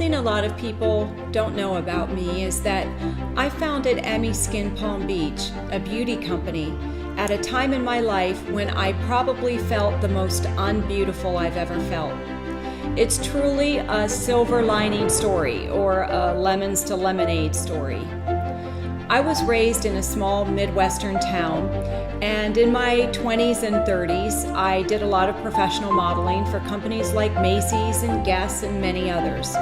Something a lot of people don't know about me is that I founded emmiSKIN Palm Beach, a beauty company, at a time in my life when I probably felt the most unbeautiful I've ever felt. It's truly a silver lining story, or a lemons to lemonade story. I was raised in a small Midwestern town, and in my 20s and 30s, I did a lot of professional modeling for companies like Macy's and Guess and many others.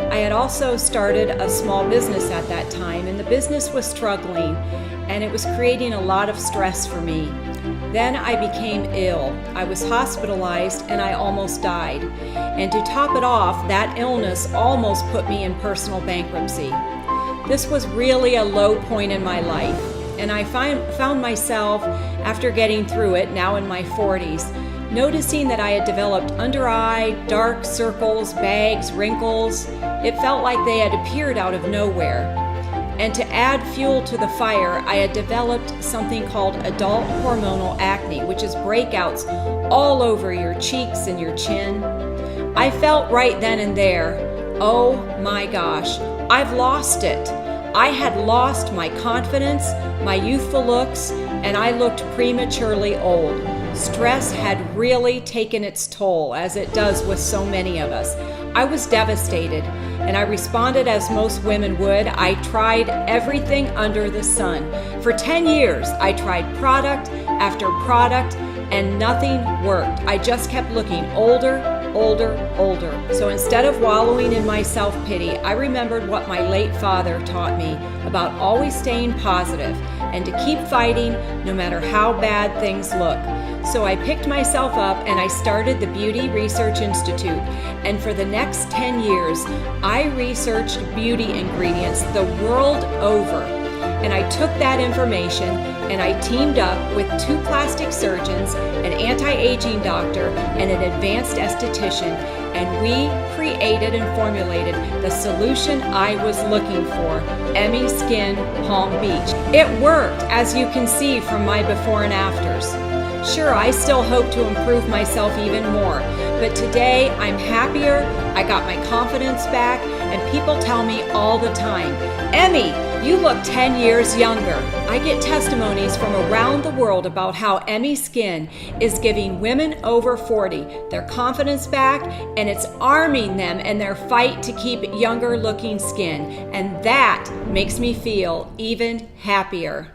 I had also started a small business at that time, and the business was struggling, and it was creating a lot of stress for me. Then I became ill. I was hospitalized and I almost died. And to top it off, that illness almost put me in personal bankruptcy. This was really a low point in my life, and I found myself, after getting through it, now in my 40s, noticing that I had developed under eye, dark circles, bags, wrinkles. It felt like they had appeared out of nowhere. And to add fuel to the fire, I had developed something called adult hormonal acne, which is breakouts all over your cheeks and your chin. I felt right then and there, oh my gosh, I've lost it. I had lost my confidence, my youthful looks, and I looked prematurely old. Stress had really taken its toll, as it does with so many of us. I was devastated, and I responded as most women would. I tried everything under the sun. For 10 years, I tried product after product, and nothing worked. I just kept looking older, older. So instead of wallowing in my self-pity, I remembered what my late father taught me about always staying positive and to keep fighting no matter how bad things look. So I picked myself up and I started the Beauty Research Institute. And for the next 10 years, I researched beauty ingredients the world over. And I took that information and I teamed up with 2 plastic surgeons, an anti-aging doctor, and an advanced esthetician, and we created and formulated the solution I was looking for, emmiSKIN Palm Beach. It worked, as you can see from my before and afters. Sure, I still hope to improve myself even more, but today I'm happier, I got my confidence back, and people tell me all the time, Emmi, you look 10 years younger. I get testimonies from around the world about how emmiSKIN is giving women over 40 their confidence back, and it's arming them in their fight to keep younger looking skin, and that makes me feel even happier.